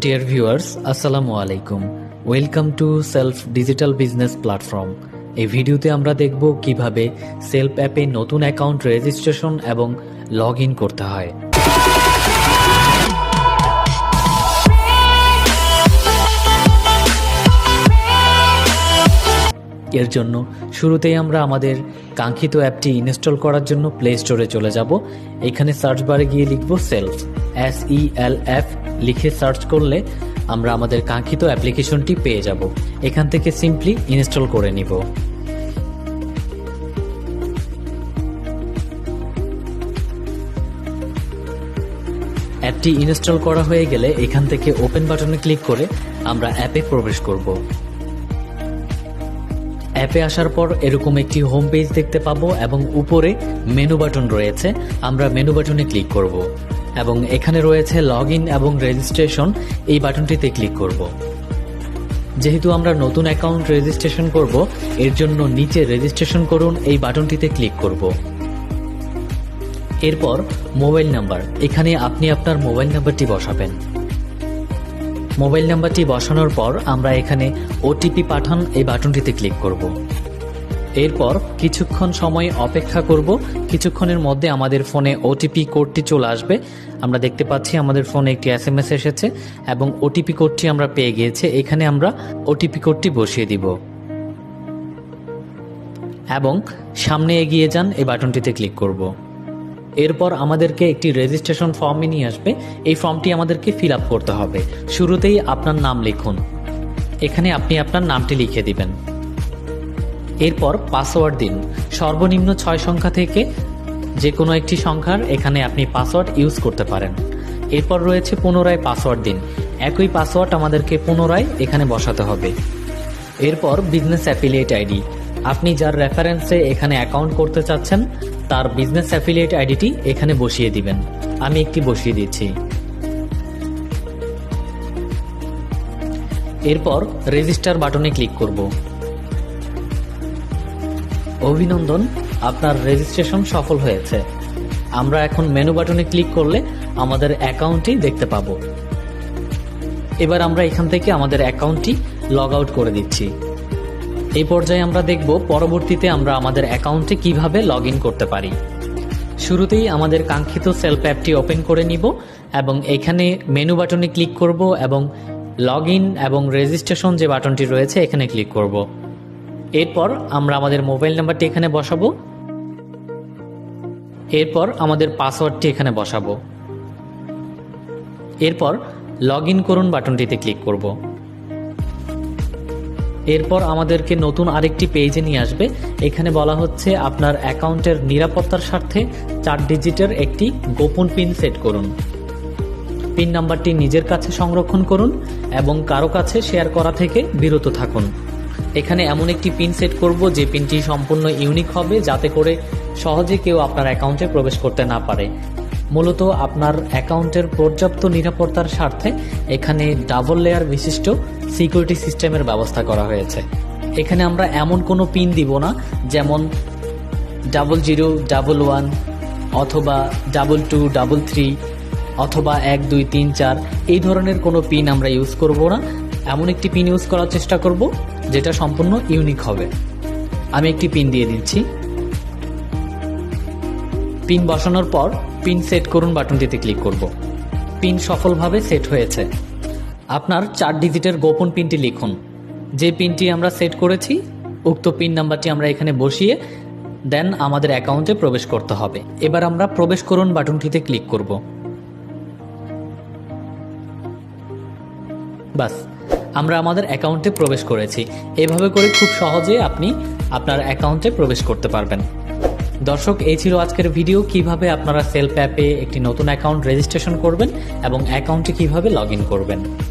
Dear viewers, আসসালামু আলাইকুম। Welcome to self digital business platform. এই ভিডিওতে আমরা দেখব কিভাবে সেলফ অ্যাপে নতুন অ্যাকাউন্ট রেজিস্ট্রেশন এবং লগ ইন করতে হয়। এর জন্য শুরুতেই আমরা আমাদের কাঙ্ক্ষিত অ্যাপটি ইনস্টল করার জন্য প্লে স্টোরে চলে যাব। এখানে সার্চ বারে গিয়ে লিখব সেলফ, SELF লিখে সার্চ করলে আমরা আমাদের কাঙ্ক্ষিত অ্যাপ্লিকেশনটি পেয়ে যাব। এখান থেকে সিম্পলি ইনস্টল করে নিব। অ্যাপটি ইনস্টল করা হয়ে গেলে এখান থেকে ওপেন বাটনে ক্লিক করে আমরা অ্যাপে প্রবেশ করব। অ্যাপে আসার পর এরকম একটি হোম পেজ দেখতে পাবো এবং উপরে মেনু বাটন রয়েছে। আমরা মেনু বাটনে ক্লিক করব এবং এখানে রয়েছে লগ ইন এবং রেজিস্ট্রেশন, এই বাটনটিতে ক্লিক করব। যেহেতু আমরা নতুন অ্যাকাউন্ট রেজিস্ট্রেশন করব, এর জন্য নিচে রেজিস্ট্রেশন করুন এই বাটনটিতে ক্লিক করব। এরপর মোবাইল নাম্বার, এখানে আপনি আপনার মোবাইল নাম্বারটি বসাবেন। মোবাইল নাম্বারটি বসানোর পর আমরা এখানে ওটিপি পাঠান এই বাটনটিতে ক্লিক করব। এরপর কিছুক্ষণ সময় অপেক্ষা করব। কিছুক্ষণের মধ্যে আমাদের ফোনে ওটিপি কোডটি চলে আসবে। আমরা দেখতে পাচ্ছি আমাদের ফোনে একটি SMS এসেছে এবং ওটিপি কোডটি আমরা পেয়ে গিয়েছি। এখানে আমরা ওটিপি কোডটি বসিয়ে দিব এবং সামনে এগিয়ে যান এই বাটনটিতে ক্লিক করব। এরপর আমাদেরকে একটি রেজিস্ট্রেশন ফর্মে নিয়ে আসবে। এই ফর্মটি আমাদেরকে ফিল আপ করতে হবে। শুরুতেই আপনার নাম লিখুন, এখানে আপনি আপনার নামটি লিখে দিবেন। এরপর পাসওয়ার্ড দিন। সর্বনিম্ন 6 সংখ্যা থেকে যে কোনো একটি সংখ্যার এখানে আপনি পাসওয়ার্ড ইউজ করতে পারেন। এরপর রয়েছে পুনরায় পাসওয়ার্ড দিন। একই পাসওয়ার্ড আমাদেরকে পুনরায় এখানে বসাতে হবে। এরপর বিজনেস অ্যাফিলিয়েট আইডি, আপনি যার রেফারেন্সে এখানে অ্যাকাউন্ট করতে চাচ্ছেন তার বিজনেস অ্যাফিলিয়েট আইডিটি এখানে বসিয়ে দিবেন। আমি একটি বসিয়ে দিচ্ছি। এরপর রেজিস্টার বাটনে ক্লিক করব। অভিনন্দন, আপনার রেজিস্ট্রেশন সফল হয়েছে। আমরা এখন মেনু বাটনে ক্লিক করলে আমাদের অ্যাকাউন্টটি দেখতে পাবো। এবার আমরা এখান থেকে আমাদের অ্যাকাউন্টটি লগ আউট করে দিচ্ছি। এই পর্যায়ে আমরা দেখব পরবর্তীতে আমরা আমাদের অ্যাকাউন্টে কিভাবে লগ ইন করতে পারি। শুরুতেই আমাদের কাঙ্ক্ষিত সেলফ অ্যাপটি ওপেন করে নিব এবং এখানে মেনু বাটনে ক্লিক করব এবং লগ ইন এবং রেজিস্ট্রেশন যে বাটনটি রয়েছে এখানে ক্লিক করব। এরপর আমরা আমাদের মোবাইল নাম্বারটি এখানে বসাবো। এরপর আমাদের পাসওয়ার্ডটি এখানে বসাবো। এরপর লগ ইন করুন বাটনটিতে ক্লিক করব। এরপর আমাদেরকে নতুন আরেকটি পেজে নিয়ে আসবে। এখানে বলা হচ্ছে আপনার অ্যাকাউন্টের নিরাপত্তার স্বার্থে 4 ডিজিটের একটি গোপন পিন সেট করুন। পিন নাম্বারটি নিজের কাছে সংরক্ষণ করুন এবং কারো কাছে শেয়ার করা থেকে বিরত থাকুন। এখানে এমন একটি পিন সেট করব যে পিনটি সম্পূর্ণ ইউনিক হবে, যাতে করে সহজে কেউ আপনার অ্যাকাউন্টে প্রবেশ করতে না পারে। মূলত আপনার অ্যাকাউন্টের পর্যাপ্ত নিরাপত্তার স্বার্থে এখানে ডাবল লেয়ার বিশিষ্ট সিকিউরিটি সিস্টেমের ব্যবস্থা করা হয়েছে। এখানে আমরা এমন কোনো পিন দিব না, যেমন 0011 অথবা 2233 অথবা 1234, এই ধরনের কোনো পিন আমরা ইউজ করব না। এমন একটি পিন ইউজ করার চেষ্টা করব যেটা সম্পূর্ণ ইউনিক হবে। আমি একটি পিন দিয়ে দিচ্ছি। পিন বসানোর পর পিন সেট করুন বাটনটিতে ক্লিক করব। পিন সফলভাবে সেট হয়েছে। আপনার 4 ডিজিটের গোপন পিনটি লিখুন। যে পিনটি আমরা সেট করেছি উক্ত পিন নাম্বারটি আমরা এখানে বসিয়ে দেন আমাদের অ্যাকাউন্টে প্রবেশ করতে হবে। এবার আমরা প্রবেশ করুন বাটনটিতে ক্লিক করব। বাস, আমরা আমাদের অ্যাকাউন্টে প্রবেশ করেছি। এভাবে করে খুব সহজে আপনি আপনার অ্যাকাউন্টে প্রবেশ করতে পারবেন। দর্শক, এই ছিল আজকের ভিডিও, কিভাবে আপনারা সেলফ অ্যাপে একটি নতুন অ্যাকাউন্ট রেজিস্ট্রেশন করবেন এবং অ্যাকাউন্টে কিভাবে লগ ইন করবেন।